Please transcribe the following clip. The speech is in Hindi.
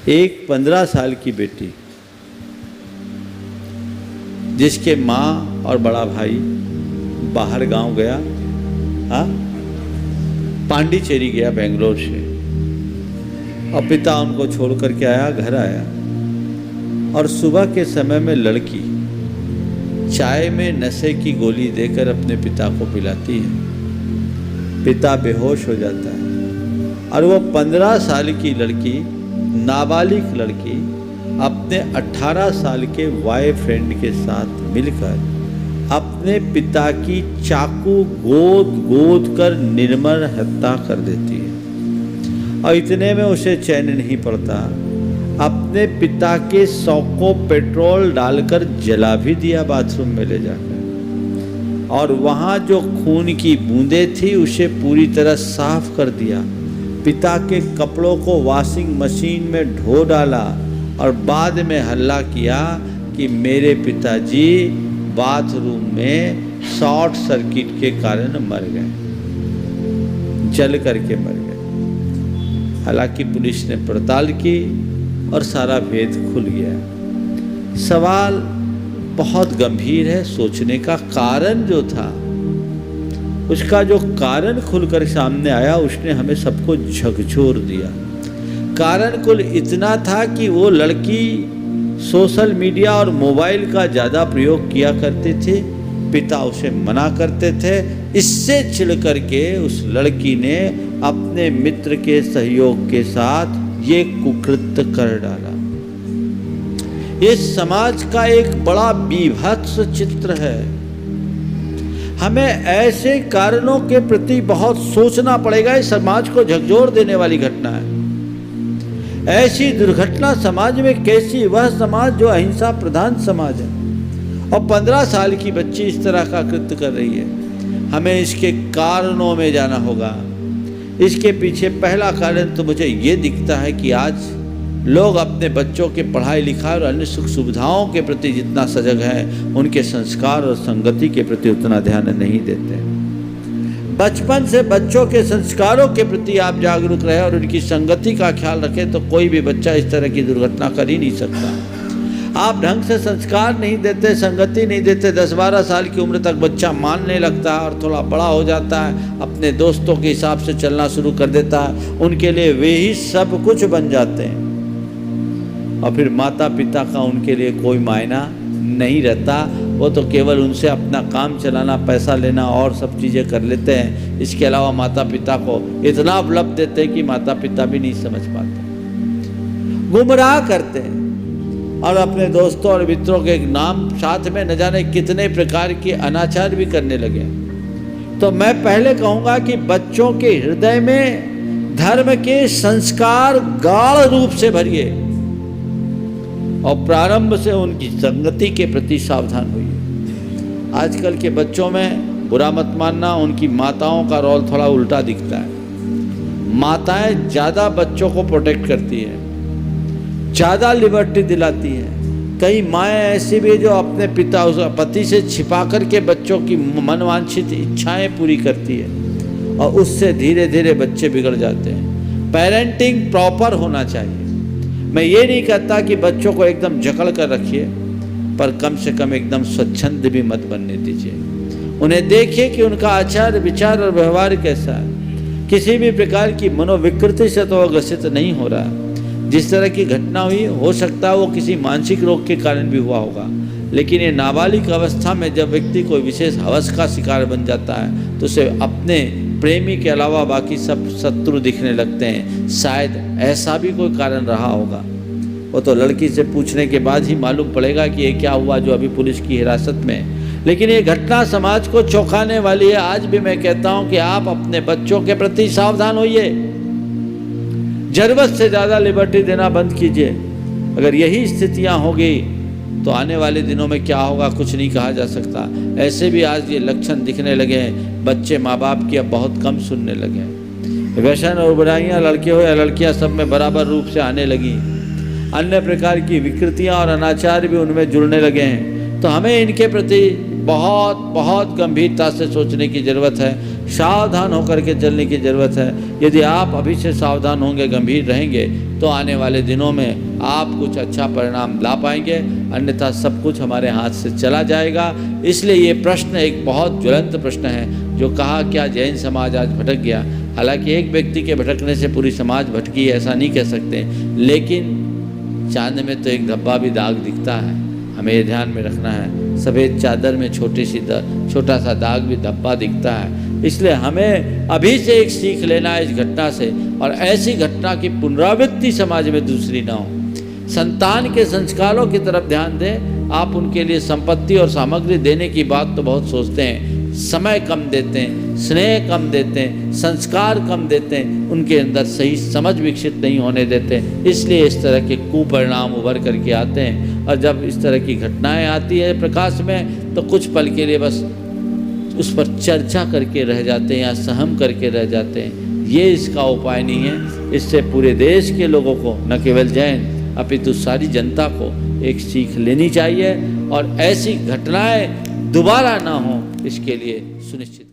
एक 15 साल की बेटी जिसके माँ और बड़ा भाई बाहर गांव गया, हाँ पांडिचेरी गया बेंगलोर से, और पिता उनको छोड़ करके आया, घर आया, और सुबह के समय में लड़की चाय में नशे की गोली देकर अपने पिता को पिलाती है। पिता बेहोश हो जाता है और वो 15 साल की लड़की, नाबालिग लड़की, अपने 18 साल के बॉयफ्रेंड के साथ मिलकर अपने पिता की चाकू गोद कर निर्मम हत्या कर देती है। और इतने में उसे चैन नहीं पड़ता, अपने पिता के शव को पेट्रोल डालकर जला भी दिया बाथरूम में ले जाकर, और वहाँ जो खून की बूंदें थी उसे पूरी तरह साफ कर दिया। पिता के कपड़ों को वॉशिंग मशीन में ढो डाला और बाद में हल्ला किया कि मेरे पिताजी बाथरूम में शॉर्ट सर्किट के कारण मर गए, जल करके मर गए। हालांकि पुलिस ने पड़ताल की और सारा भेद खुल गया। सवाल बहुत गंभीर है, सोचने का कारण जो था, उसका जो कारण खुलकर सामने आया उसने हमें सबको झकझोर दिया। कारण कुल इतना था कि वो लड़की सोशल मीडिया और मोबाइल का ज़्यादा प्रयोग किया करते थे, पिता उसे मना करते थे। इससे चिढ़ करके उस लड़की ने अपने मित्र के सहयोग के साथ ये कुकृत्य कर डाला। ये समाज का एक बड़ा बीभत्स चित्र है। हमें ऐसे कारणों के प्रति बहुत सोचना पड़ेगा। इस समाज को झकझोर देने वाली घटना है। ऐसी दुर्घटना समाज में कैसी, वह समाज जो अहिंसा प्रधान समाज है, और 15 साल की बच्ची इस तरह का कृत्य कर रही है। हमें इसके कारणों में जाना होगा। इसके पीछे पहला कारण तो मुझे ये दिखता है कि आज लोग अपने बच्चों के पढ़ाई लिखाई और अन्य सुख सुविधाओं के प्रति जितना सजग हैं, उनके संस्कार और संगति के प्रति उतना ध्यान नहीं देते। बचपन से बच्चों के संस्कारों के प्रति आप जागरूक रहे और उनकी संगति का ख्याल रखें तो कोई भी बच्चा इस तरह की दुर्घटना कर ही नहीं सकता। आप ढंग से संस्कार नहीं देते, संगति नहीं देते, 10-12 साल की उम्र तक बच्चा मानने लगता है और थोड़ा बड़ा हो जाता है, अपने दोस्तों के हिसाब से चलना शुरू कर देता है, उनके लिए वे ही सब कुछ बन जाते हैं, और फिर माता पिता का उनके लिए कोई मायना नहीं रहता। वो तो केवल उनसे अपना काम चलाना, पैसा लेना और सब चीज़ें कर लेते हैं। इसके अलावा माता पिता को इतना उपलब्ध देते हैं कि माता पिता भी नहीं समझ पाते, गुमराह करते हैं, और अपने दोस्तों और मित्रों के नाम साथ में न जाने कितने प्रकार के अनाचार भी करने लगे। तो मैं पहले कहूँगा कि बच्चों के हृदय में धर्म के संस्कार गाढ़ रूप से भरिए और प्रारंभ से उनकी संगति के प्रति सावधान होइए। आजकल के बच्चों में, बुरा मत मानना, उनकी माताओं का रोल थोड़ा उल्टा दिखता है। माताएं ज़्यादा बच्चों को प्रोटेक्ट करती हैं, ज़्यादा लिबर्टी दिलाती हैं। कई माएँ ऐसी भी जो अपने पिता पति से छिपा करके बच्चों की मनवांछित इच्छाएं पूरी करती है, और उससे धीरे धीरे बच्चे बिगड़ जाते हैं। पेरेंटिंग प्रॉपर होना चाहिए। मैं ये नहीं कहता कि बच्चों को एकदम जकड़ कर रखिए, पर कम से कम एकदम स्वच्छंद भी मत बनने दीजिए। उन्हें देखिए कि उनका आचार विचार और व्यवहार कैसा है। किसी भी प्रकार की मनोविकृति से तो ग्रसित नहीं हो रहा। जिस तरह की घटना हुई, हो सकता है वो किसी मानसिक रोग के कारण भी हुआ होगा, लेकिन ये नाबालिग अवस्था में जब व्यक्ति कोई विशेष हवस का शिकार बन जाता है तो उसे अपने प्रेमी के अलावा बाकी सब शत्रु दिखने लगते हैं। शायद ऐसा भी कोई कारण रहा होगा। वो तो लड़की से पूछने के बाद ही मालूम पड़ेगा कि ये क्या हुआ, जो अभी पुलिस की हिरासत में है। लेकिन ये घटना समाज को चौंकाने वाली है। आज भी मैं कहता हूँ कि आप अपने बच्चों के प्रति सावधान होइए, जरूरत से ज़्यादा लिबर्टी देना बंद कीजिए। अगर यही स्थितियाँ होगी तो आने वाले दिनों में क्या होगा कुछ नहीं कहा जा सकता। ऐसे भी आज ये लक्षण दिखने लगे हैं। बच्चे माँ बाप की अब बहुत कम सुनने लगे हैं। व्यसन और बुराइयाँ लड़के हो या लड़कियाँ सब में बराबर रूप से आने लगी। अन्य प्रकार की विकृतियाँ और अनाचार भी उनमें जुड़ने लगे हैं। तो हमें इनके प्रति बहुत बहुत गंभीरता से सोचने की ज़रूरत है सावधान होकर के चलने की ज़रूरत है। यदि आप अभी से सावधान होंगे, गंभीर रहेंगे, तो आने वाले दिनों में आप कुछ अच्छा परिणाम ला पाएंगे, अन्यथा सब कुछ हमारे हाथ से चला जाएगा। इसलिए ये प्रश्न एक बहुत ज्वलंत प्रश्न है जो कहा क्या जैन समाज आज भटक गया। हालांकि एक व्यक्ति के भटकने से पूरी समाज भटकी है ऐसा नहीं कह सकते, लेकिन चांद में तो एक धब्बा भी दाग दिखता है, हमें ये ध्यान में रखना है। सफ़ेद चादर में छोटा सा दाग भी धब्बा दिखता है। इसलिए हमें अभी से एक सीख लेना है इस घटना से, और ऐसी घटना की पुनरावृत्ति समाज में दूसरी ना हो। संतान के संस्कारों की तरफ ध्यान दें। आप उनके लिए संपत्ति और सामग्री देने की बात तो बहुत सोचते हैं, समय कम देते हैं, स्नेह कम देते हैं, संस्कार कम देते हैं, उनके अंदर सही समझ विकसित नहीं होने देते। इसलिए इस तरह के कुपरिणाम उभर करके आते हैं। और जब इस तरह की घटनाएं आती है प्रकाश में, तो कुछ पल के लिए बस उस पर चर्चा करके रह जाते हैं या सहम करके रह जाते हैं। ये इसका उपाय नहीं है। इससे पूरे देश के लोगों को, न केवल जैन अपितु सारी जनता को एक सीख लेनी चाहिए और ऐसी घटनाएं दोबारा ना हो, इसके लिए सुनिश्चित